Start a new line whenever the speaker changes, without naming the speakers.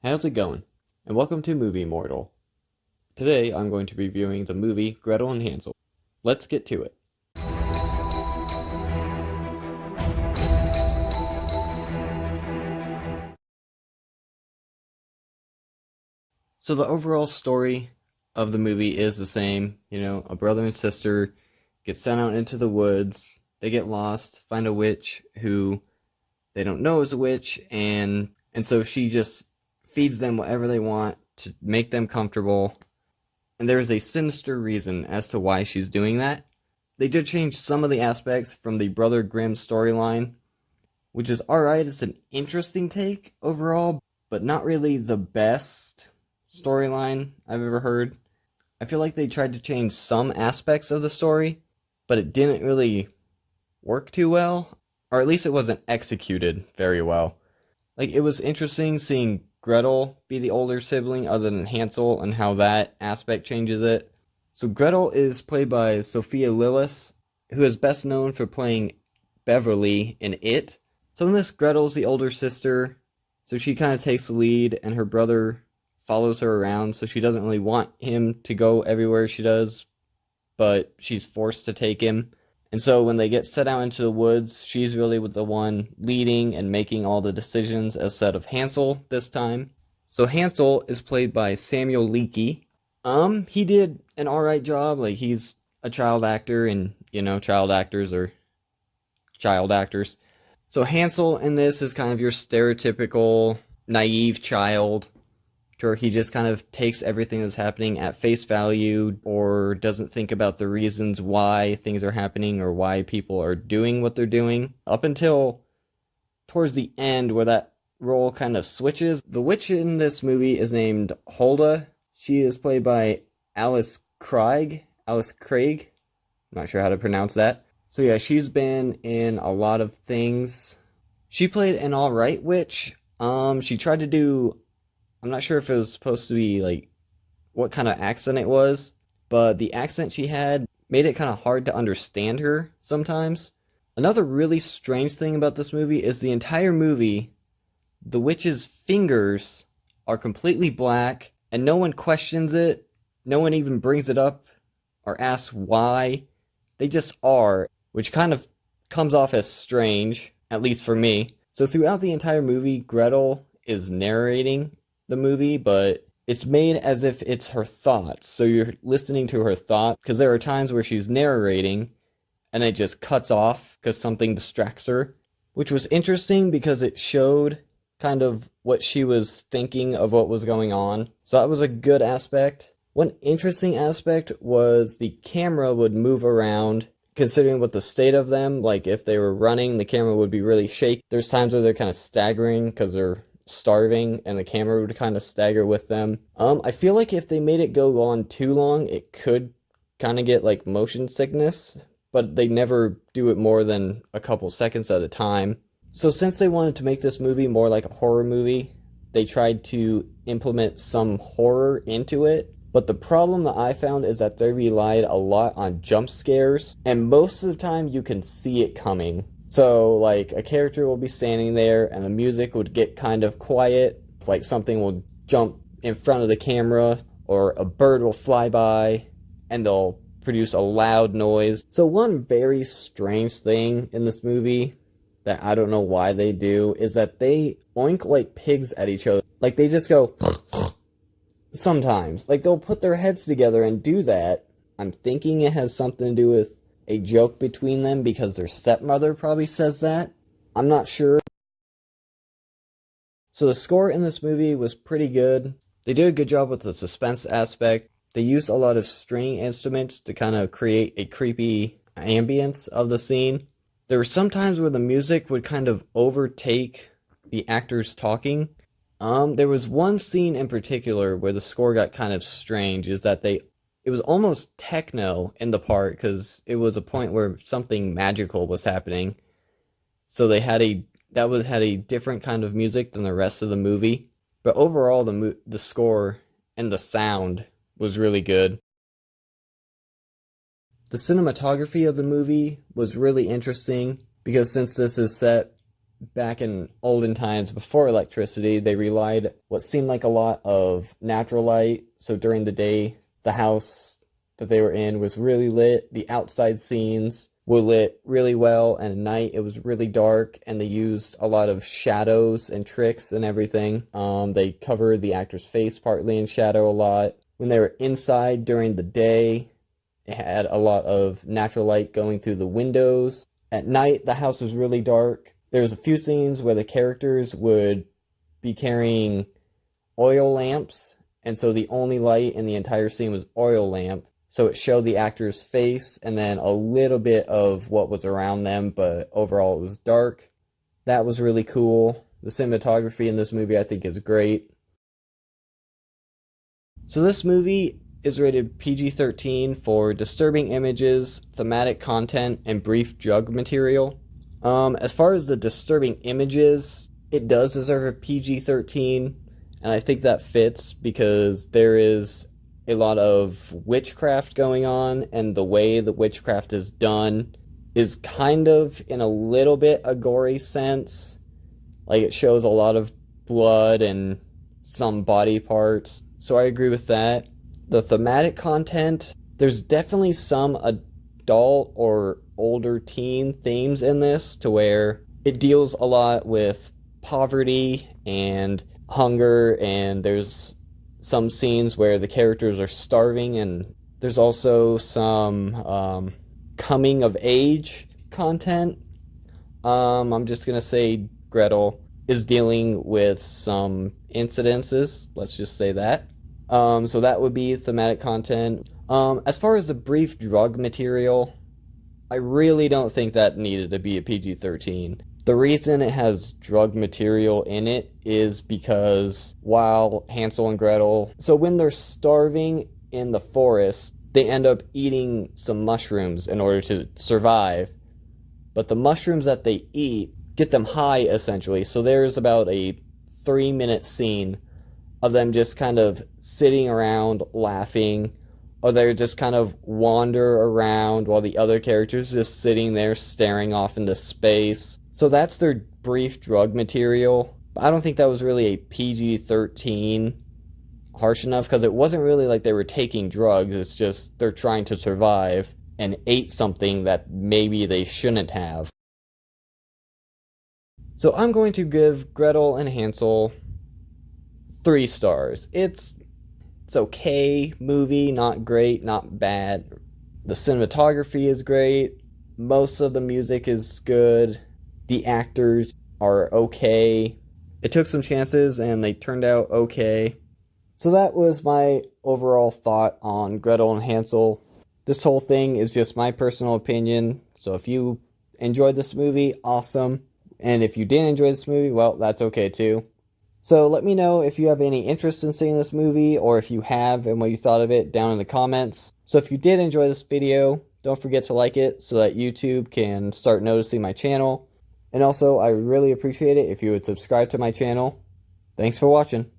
How's it going? And welcome to Movie Mortal. Today I'm going to be reviewing the movie Gretel and Hansel. Let's get to it. So the overall story of the movie is the same. A brother and sister get sent out into the woods. They get lost, find a witch who they don't know is a witch, and so she just feeds them whatever they want to make them comfortable. And there is a sinister reason as to why she's doing that. They did change some of the aspects from the Brother Grimm storyline, which is alright. It's an interesting take overall, but not really the best storyline I've ever heard. I feel like they tried to change some aspects of the story, but it didn't really work too well, or at least it wasn't executed very well. Like, it was interesting seeing Gretel be the older sibling other than Hansel and how that aspect changes it. So Gretel is played by Sophia Lillis, who is best known for playing Beverly in It. So in this, Gretel's the older sister, so she kind of takes the lead, and her brother follows her around, so she doesn't really want him to go everywhere she does, but she's forced to take him. And so when they get set out into the woods, she's really the one leading and making all the decisions instead of Hansel this time. So Hansel is played by Samuel Leakey. He did an alright job. Like, he's a child actor, and, child actors are child actors. So Hansel in this is kind of your stereotypical naive child, where he just kind of takes everything that's happening at face value, or doesn't think about the reasons why things are happening or why people are doing what they're doing. Up until towards the end, where that role kind of switches. The witch in this movie is named Hulda. She is played by Alice Krige. I'm not sure how to pronounce that. So yeah, she's been in a lot of things. She played an alright witch. She tried to do, I'm not sure if it was supposed to be, like, what kind of accent it was, but the accent she had made it kind of hard to understand her sometimes. Another really strange thing about this movie is the entire movie, the witch's fingers are completely black, and no one questions it. No one even brings it up or asks why. They just are, which kind of comes off as strange, at least for me. So throughout the entire movie, Gretel is narrating the movie, but it's made as if it's her thoughts. So you're listening to her thoughts, because there are times where she's narrating and it just cuts off because something distracts her, which was interesting because it showed kind of what she was thinking of what was going on. So that was a good aspect. One interesting aspect was the camera would move around, considering what the state of them, like if they were running, the camera would be really shaky. There's times where they're kind of staggering because they're starving, and the camera would kind of stagger with them. I feel like if they made it go on too long, it could kind of get like motion sickness, but they never do it more than a couple seconds at a time. So since they wanted to make this movie more like a horror movie, they tried to implement some horror into it. But the problem that I found is that they relied a lot on jump scares, and most of the time you can see it coming. So, like, a character will be standing there, and the music would get kind of quiet, like something will jump in front of the camera, or a bird will fly by, and they'll produce a loud noise. So one very strange thing in this movie that I don't know why they do is that they oink like pigs at each other. Like, they just go sometimes. Like, they'll put their heads together and do that. I'm thinking it has something to do with a joke between them because their stepmother probably says that. I'm not sure. So the score in this movie was pretty good. They did a good job with the suspense aspect. They used a lot of string instruments to kind of create a creepy ambience of the scene. There were some times where the music would kind of overtake the actors talking. There was one scene in particular where the score got kind of strange, is that it was almost techno in the part, because it was a point where something magical was happening. So they had a different kind of music than the rest of the movie. But overall, the score and the sound was really good. The cinematography of the movie was really interesting, because since this is set back in olden times before electricity, they relied what seemed like a lot of natural light. So during the day, the house that they were in was really lit. The outside scenes were lit really well, and at night it was really dark, and they used a lot of shadows and tricks and everything. They covered the actor's face partly in shadow a lot. When they were inside during the day, it had a lot of natural light going through the windows. At night, the house was really dark. There was a few scenes where the characters would be carrying oil lamps, and so the only light in the entire scene was oil lamp. So it showed the actor's face and then a little bit of what was around them, but overall it was dark. That was really cool. The cinematography in this movie I think is great. So this movie is rated PG-13 for disturbing images, thematic content, and brief drug material. As far as the disturbing images, it does deserve a PG-13, and I think that fits because there is a lot of witchcraft going on, and the way the witchcraft is done is kind of, in a little bit, a gory sense. Like, it shows a lot of blood and some body parts, so I agree with that. The thematic content, there's definitely some adult or older teen themes in this, to where it deals a lot with poverty and hunger, and there's some scenes where the characters are starving, and there's also some coming of age content. I'm just gonna say Gretel is dealing with some incidences, let's just say that. So that would be thematic content. As far as the brief drug material, I really don't think that needed to be a PG-13. The reason it has drug material in it is because while Hansel and Gretel, so when they're starving in the forest, they end up eating some mushrooms in order to survive. But the mushrooms that they eat get them high, essentially. So there's about a 3-minute scene of them just kind of sitting around laughing, or they're just kind of wander around while the other characters just sitting there staring off into space. So that's their brief drug material. I don't think that was really a PG-13 harsh enough, because it wasn't really like they were taking drugs, it's just they're trying to survive and ate something that maybe they shouldn't have. So I'm going to give Gretel and Hansel 3 stars. It's okay movie, not great, not bad. The cinematography is great. Most of the music is good. The actors are okay. It took some chances and they turned out okay. So that was my overall thought on Gretel and Hansel. This whole thing is just my personal opinion. So if you enjoyed this movie, awesome. And if you didn't enjoy this movie, well, that's okay too. So let me know if you have any interest in seeing this movie, or if you have and what you thought of it down in the comments. So if you did enjoy this video, don't forget to like it so that YouTube can start noticing my channel. And also, I would really appreciate it if you would subscribe to my channel. Thanks for watching.